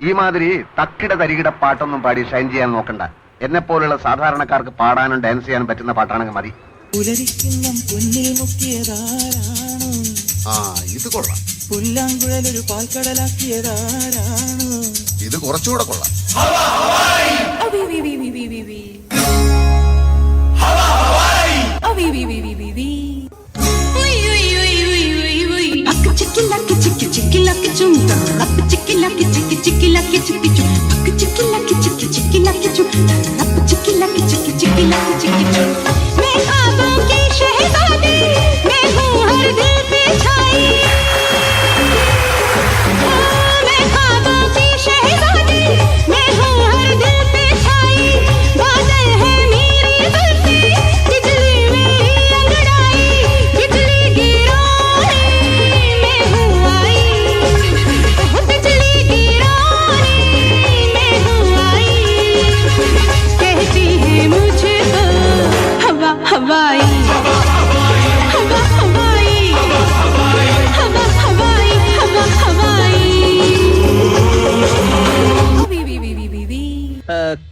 ഈ മാതിരി തക്കിട തരികിട പാട്ടൊന്നും പാടി ഷൈൻ ചെയ്യാൻ നോക്കണ്ട. എന്നെ പോലുള്ള സാധാരണക്കാർക്ക് പാടാനും ഡാൻസ് ചെയ്യാനും പറ്റുന്ന പാട്ടാണെങ്കിൽ മതി. ഇത് കൊള്ളാം. പുല്ലാങ്കുഴലൊരു പാൽക്കടലാക്കിയതാരാണ്? ഇത് കുറച്ചുകൂടെ കൊള്ളാം.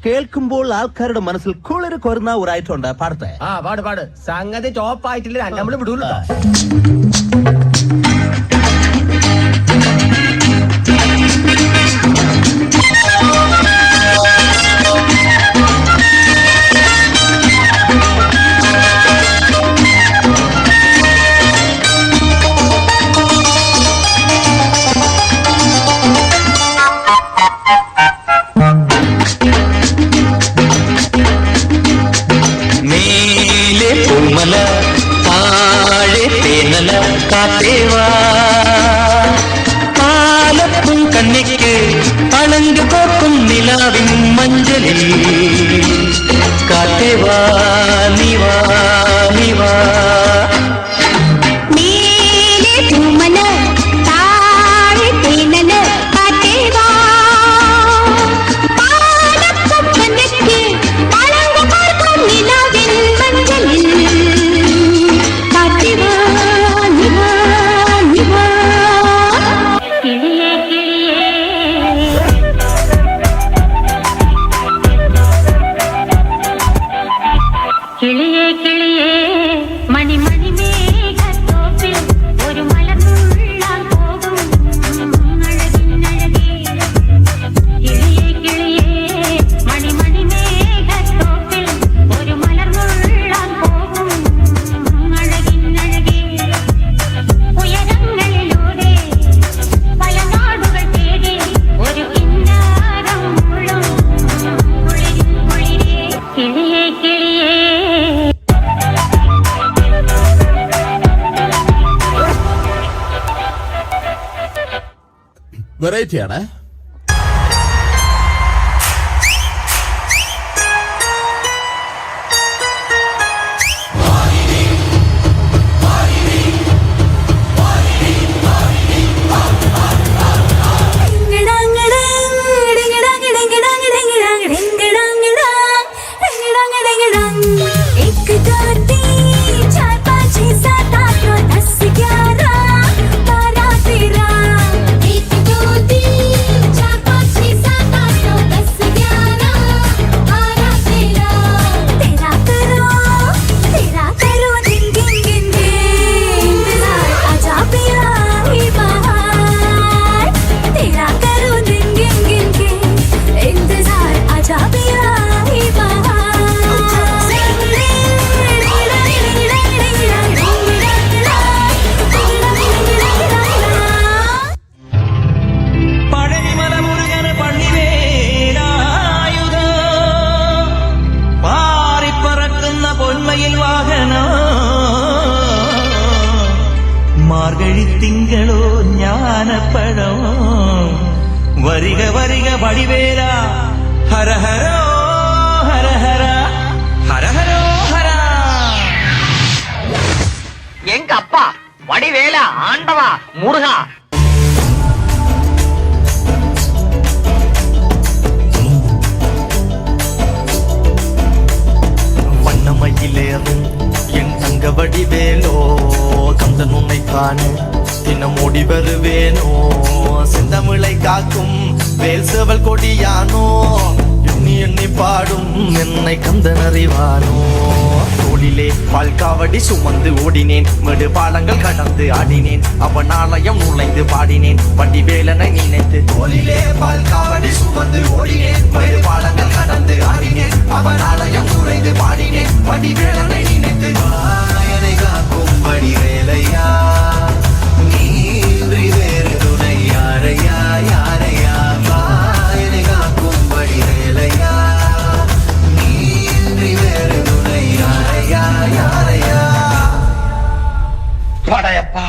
കേൾക്കുമ്പോൾ ആൾക്കാരുടെ മനസ്സിൽ കുളിര് കൊരുന്ന ഒരു ഐറ്റം ഉണ്ട്. പാടത്തെ പാട് സംഗതി ടോപ്പ് ആയിട്ടില്ല. നമ്മൾ വിടൂല. പാലപ്പും കണ്ണിക്ക് പളങ്ക് പോക്കും നിലാവിൻ മഞ്ചലിൽ കാട്ടേവാ നിവാ നിവാ വെറൈറ്റിയാണ്. തിങ്കളോ ജ്ഞാനപ്പഴോ വരിക വരിക വടിവേല ഹരഹരോ ഹരഹര ഹരഹരോ ഹര எங்க அப்பா வடிவேலா ஆண்டவா முருகா. வண்ணமயிலேறும் என் தங்க வடிவேலோ கந்தன் உன்னை காண தினம் ஓடி வருவேனோ செந்தமிழை காக்கும் വേൽസവൽ കൊടിയാണോ എണ്ണി എണ്ണി പാടും என்னை கந்தன் அறிவானோ தோளிலே பால்காவடி சுமந்து ஓடினேன் மெடு பாலங்கள் கடந்து ஆடினேன் அவன் ஆலயம் நுழைந்து பாடினேன் வடிவேலனை நினைத்து தோளிலே பால்காவடி சுமந்து ஓடினேன் மெடு பாலங்கள் கடந்து ஆடினேன் அவன் ஆலயம் நுழைந்து பாடினேன் வடிவேலனை நினைத்து வாயனை காக்கும் வடிவேலையா நீன்றி வேறு துணை யாரையா யாரையா வாயனை காக்கும் வடிவேலையா நீன்றி வேறு துணை யாரையா யாரையா പടയപ്പാ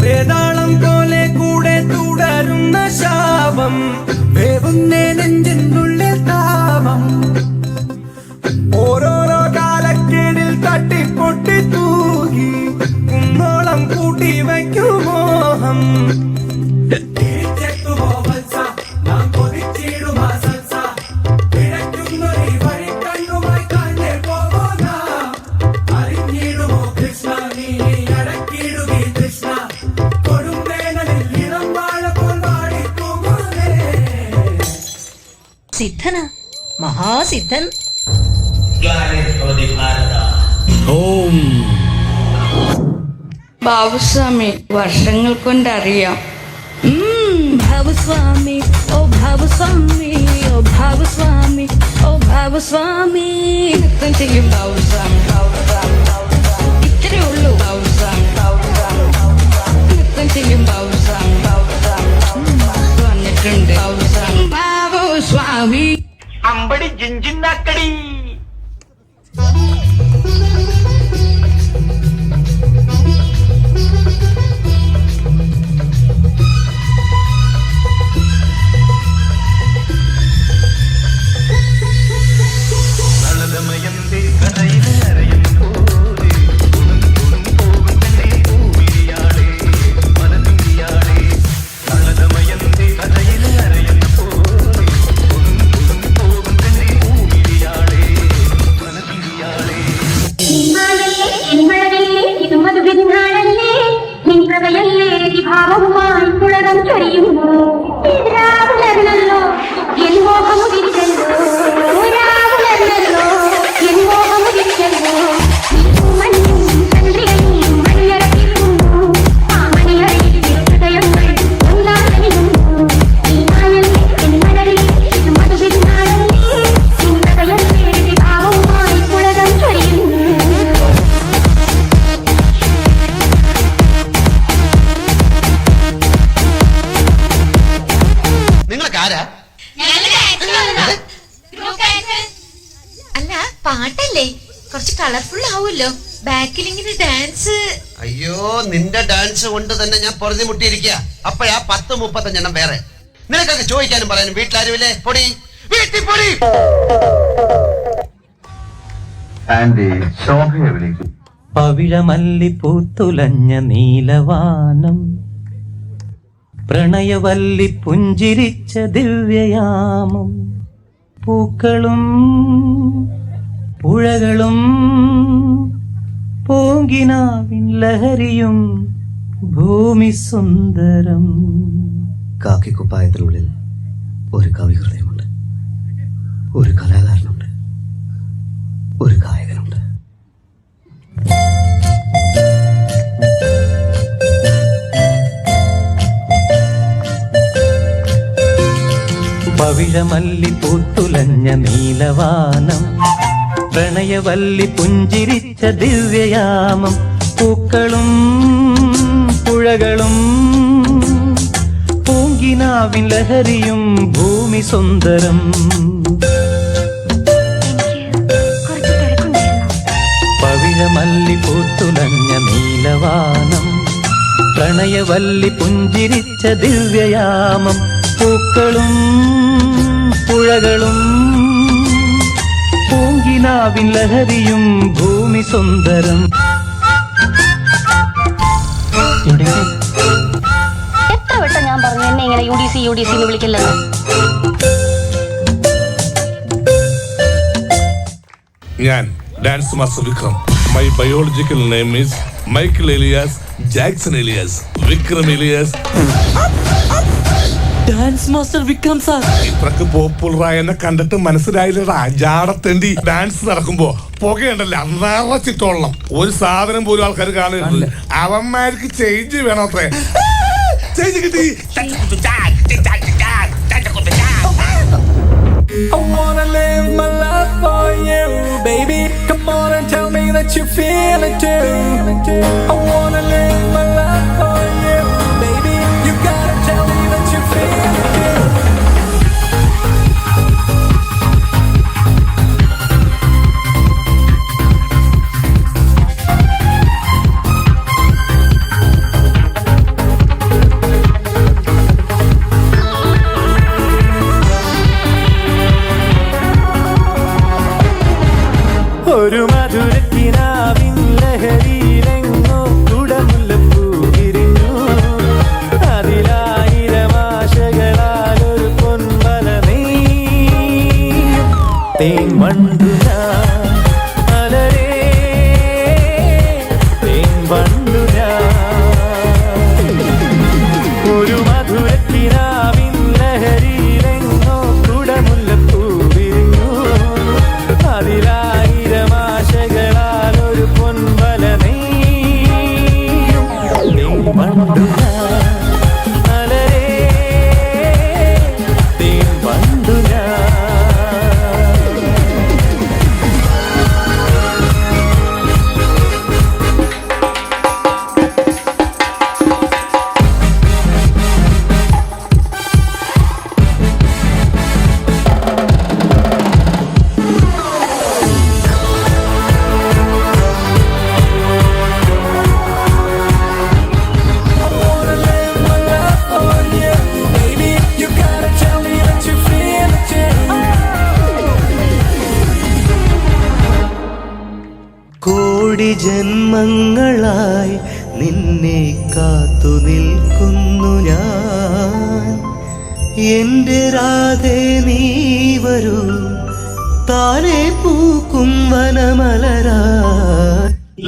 വേതാളം പോലെ കൂടെ തുടരുന്ന ശാപം വേവുന്നേ നെഞ്ചിനുള്ളിൽ താപം ഓരോരോ കാലക്കേടിൽ തട്ടിപ്പൊട്ടി തൂകി കുന്നോളം കൂട്ടി വയ്ക്കും മോഹം സിദ്ധനാ മഹാസിദ്ധൻ. ബാബുസ്വാമി വർഷങ്ങൾ കൊണ്ടറിയാം. ഭാവുസ്വാമി ഓ ഭാവുസ്വാമി ഓ ഭാവുസ്വാമി ഓ ഭാവുസ്വാമി. നൃത്തം ചെയ്യും ബാബുസ്വാമി. ഇത്രേ ഉള്ളൂ ബാബുസ്വാമി. നൃത്തം ചെയ്യും ബാബുസ്വാമി. വന്നിട്ടുണ്ട് ബാബുസ്വാമി. ബാബുസ്വാമി അമ്പടി ജിഞ്ചിന്നാക്കടി. ഭാവവുമായി പുളകം ചൊരിയുന്നു. രാവുലർന്നല്ലോ എൻ മോഹമുദിച്ചല്ലോ, രാവുലർന്നല്ലോ എൻ മോഹമുദിച്ചല്ലോ. മഞ്ഞും ചന്ദ്രികയും മണിയറക്കിടുന്നു, ആ മണിയറയിൽ ഹൃദയങ്ങൾ ഒന്നാകണിയുന്നു. ഈ നായല്ലേ എൻ മലരിൽ ഇത് മധുവിരുന്നാളല്ലേ, നിൻ ഹൃദയത്തിലെ ഭാവവുമായി പുളകം ചൊരിയുന്നു. അല്ല പാട്ടല്ലേ, കുറച്ച് കളർഫുൾ ആവുമല്ലോ. ബാക്കിൽ ഇങ്ങനെ ഡാൻസ്. അയ്യോ നിന്റെ ഡാൻസ് കൊണ്ട് തന്നെ ഞാൻ പൊറുതി മുട്ടിയിരിക്കുക. അപ്പോഴാ 10-35 വേറെ. നിനക്കൊക്കെ ചോദിക്കാനും പറയാനും വീട്ടിലാരുമില്ലേ? പൊടി വീട്ടിൽ പൊടി. ആന്റി ശോഭയെ വിളിക്കും. പവിഴമല്ലിപ്പൂത്തുലഞ്ഞ നീലവാനം പ്രണയവല്ലി പുഞ്ചിരിച്ച ദിവ്യയാമം പൂക്കളും പുഴകളും പൂങ്കിനാവിൻ ലഹരിയും ഭൂമി സുന്ദരം. കാക്കിക്കുപ്പായത്തിനുള്ളിൽ ഒരു കവി ഹൃദയമുണ്ട്, ഒരു കലാകാരനുണ്ട്, ഒരു ഗായകനുണ്ട്. പവിഴമല്ലി പൂത്തുലഞ്ഞ നീലവാനം പ്രണയവല്ലി പുഞ്ചിരിച്ച ദിവ്യയാമം പൂക്കളും പുഴകളും പൂങ്കിനാവിൻ ലഹരിയും ഭൂമി സുന്ദരം. പവിഴമല്ലി പൂത്തുലഞ്ഞ നീലവാനം പ്രണയവല്ലി പുഞ്ചിരിച്ച ദിവ്യയാമം പൂക്കളും പുഴകളും പൂങ്കിനാവിൻ ലഹരിയും ഭൂമി സുന്ദരം. എത്ര വട്ടം ഞാൻ പറഞ്ഞു എന്നെ ഇങ്ങനെ UDC എന്ന് വിളിക്കില്ലെന്ന്. ഞാൻ dance master Vikram. My biological name is Michael Elias, Jackson Elias, Vikram Elias. Dance master Vikram sir. ഇത്രക്ക് പോപ്പുലറായ എന്നെ കണ്ടിട്ട് മനസ്സിലായില്ലടാ. ജാടത്തേണ്ടി ഡാൻസ് നടക്കുമ്പോ പുകയുണ്ടല്ലോ നിറച്ചിട്ടോളണം. ഒരു സാധനം പോലും ആൾക്കാർ കാണരുത്. അവന്മാർക്ക് ചേഞ്ച് വേണം അത്രേ. ചേഞ്ച് കിട്ടി. I wanna live my life for you, baby. Come on and tell me that you feel it too. I wanna live my life for you, baby. You gotta tell me that you feel it too. ഒരു മധുരക്കിനാവിൻ ലഹരിയിലെങ്ങോ കുടമുല്ലപ്പൂ വിരിഞ്ഞു. അതിലായിരം ആശകളാൽ ഒരു പൊൻവല നെയ്യും. തേൻ വണ്ടു ഞാൻ അലരേ, തേൻ വണ്ടു ഞാൻ. ഒരു മധുരക്കിനാവിൻ ലഹരിയിലെങ്ങോ കുടമുല്ലപ്പൂ വിരിഞ്ഞു. അതിലായിരം ആശകളാൽ ഒരു പൊൻവല നെയ്യും. തേൻ വണ്ടു ഞാൻ അലരേ, തേൻ വണ്ടു ഞാൻ. കോടി ജന്മങ്ങളായി നിന്നെ കാത്തു നിൽക്കുന്നു ഞാൻ. എന്റെ രാധേ നീ വരൂ, താനെ പൂക്കും വനമലരാ.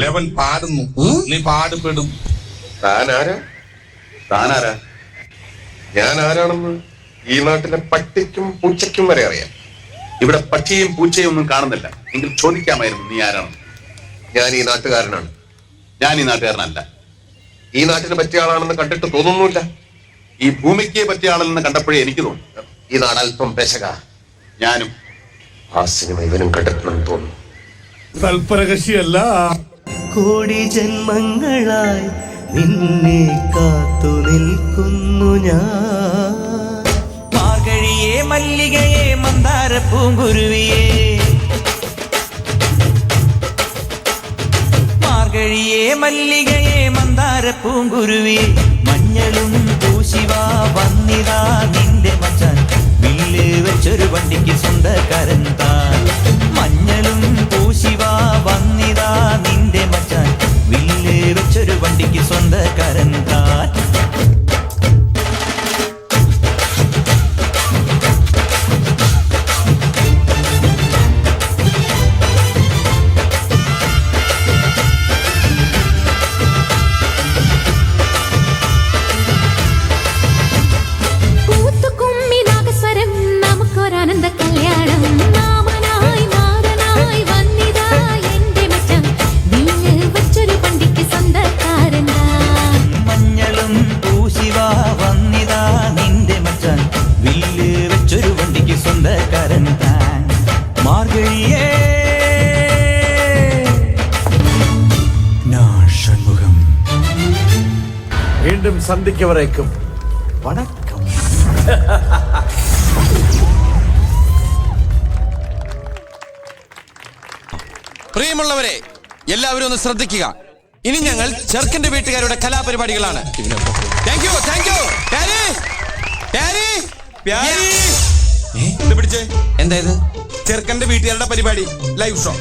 ലെവൻ പാടുന്നു, നീ പാടുപെടും. താനാരാ? താനാരാ? ഞാൻ ആരാണെന്ന് ഈ നാട്ടിലെ പട്ടിക്കും പൂച്ചയ്ക്കും വരെ അറിയാം. ഇവിടെ പക്ഷിയും പൂച്ചയും ഒന്നും കാണുന്നില്ല. എങ്കിൽ ചോദിക്കാമായിരുന്നു നീ ആരാണെന്ന്. ഞാൻ ഈ നാട്ടുകാരനാണ്. ഞാൻ ഈ നാട്ടുകാരനല്ല. ഈ നാട്ടിന് പറ്റിയ ആളാണെന്ന് കണ്ടിട്ട് തോന്നുന്നില്ല. ഈ ഭൂമിക്ക് പറ്റിയ ആളെന്ന് കണ്ടപ്പോഴേ എനിക്ക് തോന്നി. ഈ നാട് അല്പം പെശക. ഞാനും ആ സിനിമ ഇവനും കണ്ടിട്ടുണ്ടെന്ന് തോന്നുന്നു. തൽപരകശിയല്ല. കോടി ജന്മങ്ങളായി നിന്നെ കാത്തു നിൽക്കുന്നു ഞാൻ. മാർഗഴിയേ മല്ലികയെ മന്ദാര പൂങ്കുരുവിയേ, മാർഗഴിയേ മല്ലികയെ മന്ദാര പൂങ്കുരുവിയേ. മഞ്ഞളും പൂശിവാ വന്നിതാ നിന്റെ മച്ചാൻ, വില്ല് വെച്ചൊരു വണ്ടിക്ക് സ്വന്തക്കാരൻ താൻ. മഞ്ഞളും പൂശിവാ വന്നിതാ നിന്റെ മച്ചാൻ, വില്ല് വെച്ചൊരു വണ്ടിക്ക് സ്വന്തക്കാരൻ താൻ. നമുക്കൊരാനന്ദ കല്യാണം. മാമനായി മാറനായി വന്നിതാ എന്റെ മച്ചാൻ, വില്ല് വെച്ചൊരു വണ്ടിക്ക് സ്വന്തക്കാരൻ താൻ. മഞ്ഞളും പൂശിവാ വന്നിതാ നിന്റെ മച്ചാൻ, വില്ല് വെച്ചൊരു വണ്ടിക്ക് സ്വന്തക്കാരൻ താൻ. മാർഗഴിയേ ഷൺമുഖം. വീണ്ടും സന്ധിക്കവരേക്കും വണക്കം. പ്രിയമുള്ളവരെ, എല്ലാവരും ഒന്ന് ശ്രദ്ധിക്കുക. ഇനി ഞങ്ങൾ ചെറുക്കന്റെ വീട്ടുകാരുടെ കലാപരിപാടികളാണ്. Thank you, thank you. പിടിച്ചേ. എന്തായത്? ചെറുക്കന്റെ വീട്ടുകാരുടെ പരിപാടി live show,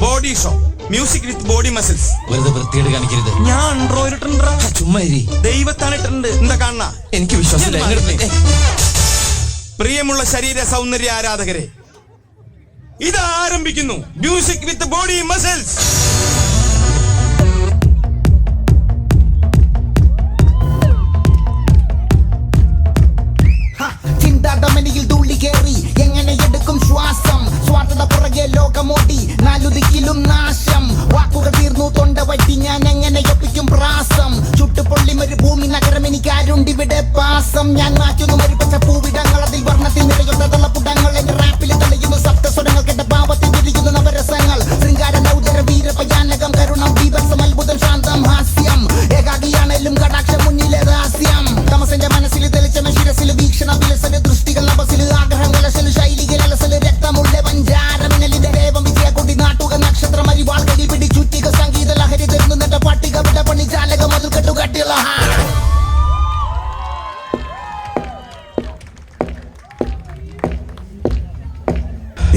body show, music with body muscles. വെറുതെ വൃത്തിയോട് കാണിക്കരുത്. ഞാൻ ചുമ്മാ ദൈവത്താണ് ഇട്ടിട്ടുണ്ട്. എന്താ കാണണ? എനിക്ക് വിശ്വാസമില്ല. പ്രിയമുള്ള ശരീര സൗന്ദര്യ ആരാധകരെ, ഇത് ആരംഭിക്കുന്നു മ്യൂസിക് വിത്ത് ബോഡി മസിൽസ്.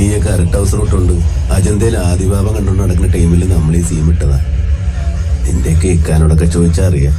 നീയൊക്കെ അരട്ട് ഹൗസ് റൂട്ടുണ്ട് അജന്തയിൽ ആദിഭാവം കണ്ടുകൊണ്ട് നടക്കുന്ന ടൈമിൽ നമ്മൾ ഈ സീം ഇട്ടതാ. നിന്റെയൊക്കെ ഇക്കാനോടൊക്കെ ചോദിച്ചാ അറിയാം.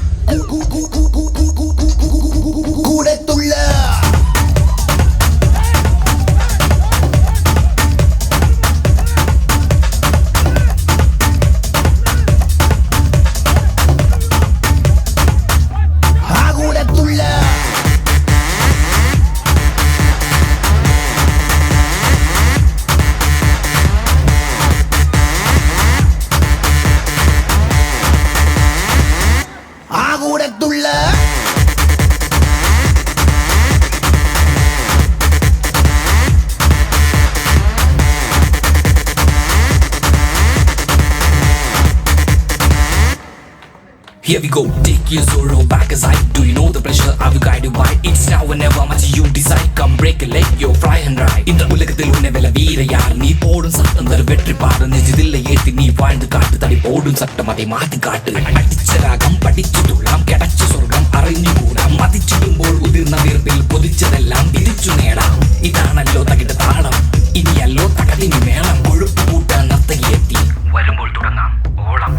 Here we go, take your sorrow back aside. Do you know the pressure I will guide you by? It's now or never, much you decide. Come break a leg, yo, fly and ride. In the ഉലകത്തിൽ ഉന്നെ വില വീരയാർ നീ പോടും സത്തം തര വെற்றிപ്പാട് നെഞ്ചിതില്ല ഏത്തി നീ വാഴ്ந்து കാട്ട് തടി പോടും സട്ടം അതേ മാറ്റി കാട്ട് അടിച്ച രാഗം പഠിച്ചു തുള്ളാം കിടച്ച സ്വർഗം അറിഞ്ഞുകൂടാം മതിച്ചിടുമ്പോൾ ഉതിർന്ന വീർപ്പിൽ പൊതിച്ചതെല്ലാം തിരിച്ചു നേടാം. ഇതാണല്ലോ തകിട്ട താളം, ഇനിയല്ലോ തകതിനി മേളം. കൊഴുപ്പ് കൂട്ടാൻ നർത്തകിയെത്തി വരുമ്പോൾ തുടങ്ങാം ഓളം.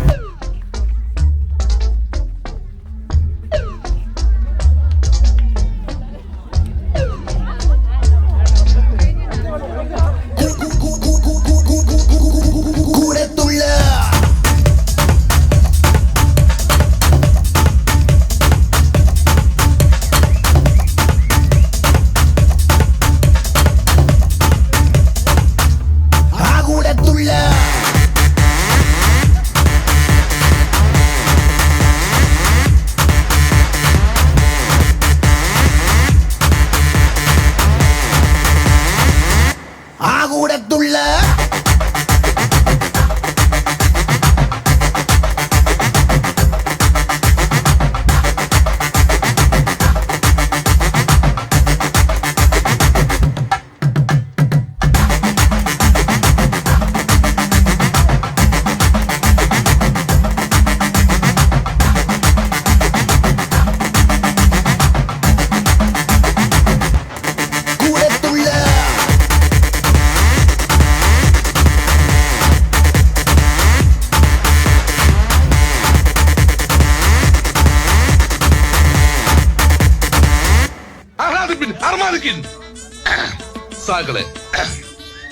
സാകളെ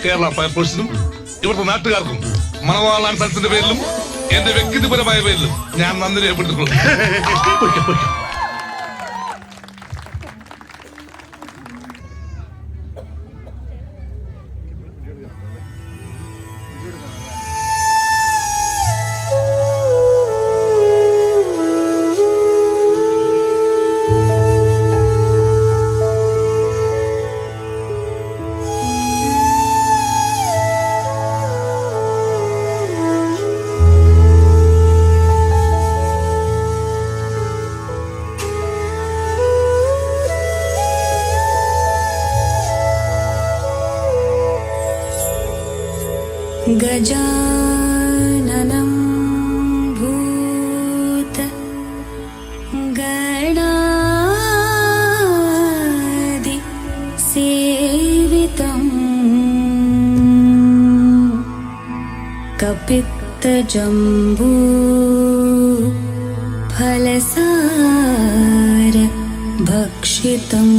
കേരള ഫയർഫോഴ്സിനും ഇവിടുത്തെ നാട്ടുകാർക്കും മണവാളാൻ സ്ഥലത്തിന്റെ പേരിലും എന്റെ വ്യക്തിപരമായ പേരിലും ഞാൻ നന്ദി രേഖപ്പെടുത്തിക്കൊള്ളും. गजाननं भूत गणादि सेवितं कपित्तजम्बू फलसार भक्षितम्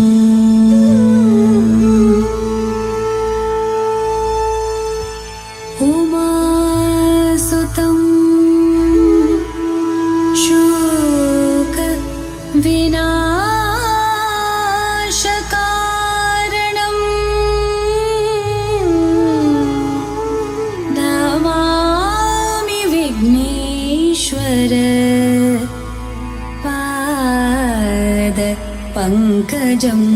उमासुतं शोक विनाशकारणं नमामि विघ्नेश्वर पाद पङ्कजम्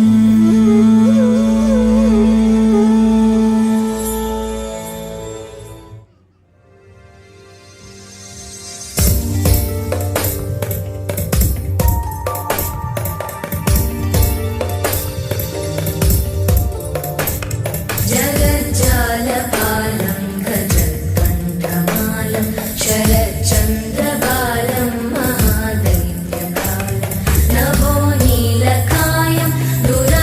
नभो नीलकायं दुरा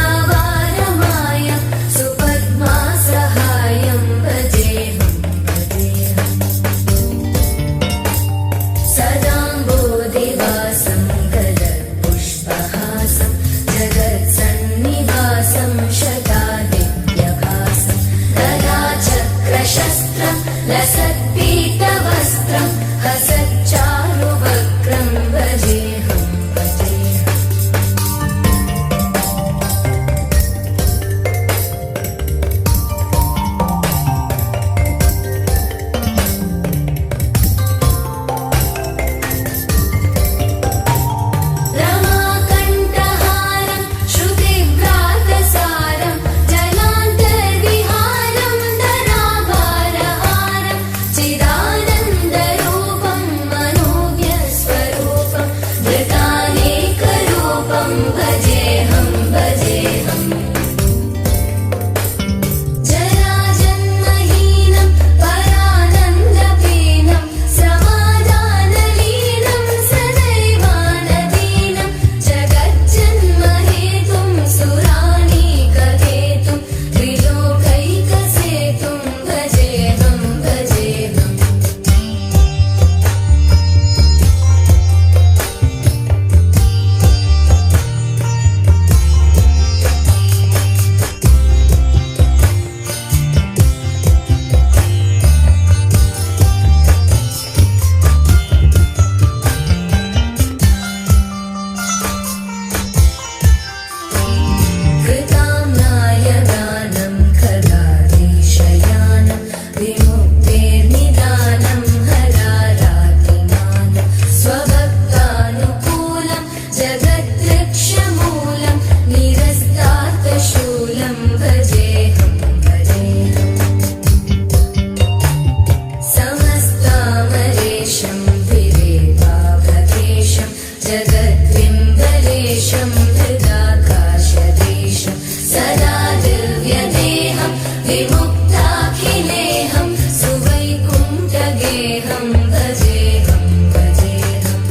विमुक्ताखिलेहं सुवैकुण्ठगेहं भजेहं भजेहम्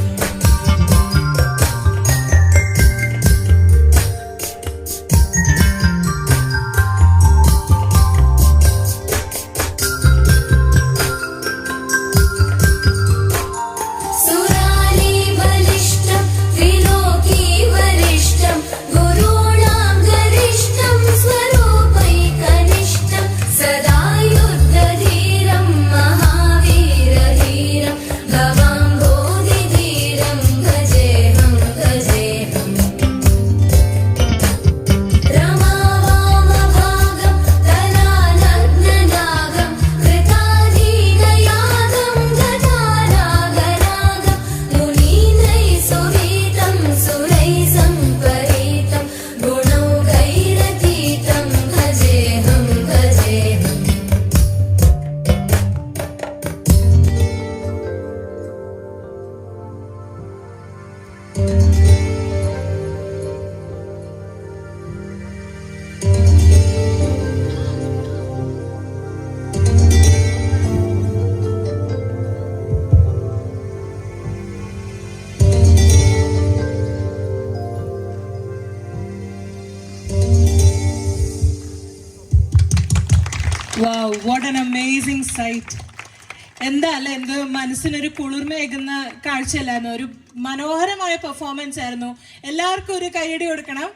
सुराली बलिष्ठं त्रिलोकी वरिष्ठं गुरूणां गरिष्ठं स्वरूपैकनिष्ठं सदा युद्धधीरं महावीरधीरं भवाम्भोधिधीरं भजेहं भजेहम् रमावामभागं तनानग्ननागं कृताधीनयागं गजानागरागं मुनीन्द्रैः सुवीतं सुरैः सम्परीतं गुणौघैरतीतं भजेहं भजेहम् Wow, what an amazing sight. എന്താ അല്ലെ എന്ത് മനസ്സിനൊരു കുളിർമയേകുന്ന കാഴ്ചയല്ലായിരുന്നു. ഒരു മനോഹരമായ പെർഫോമൻസ് ആയിരുന്നു. എല്ലാവർക്കും ഒരു കൈയടി കൊടുക്കണം.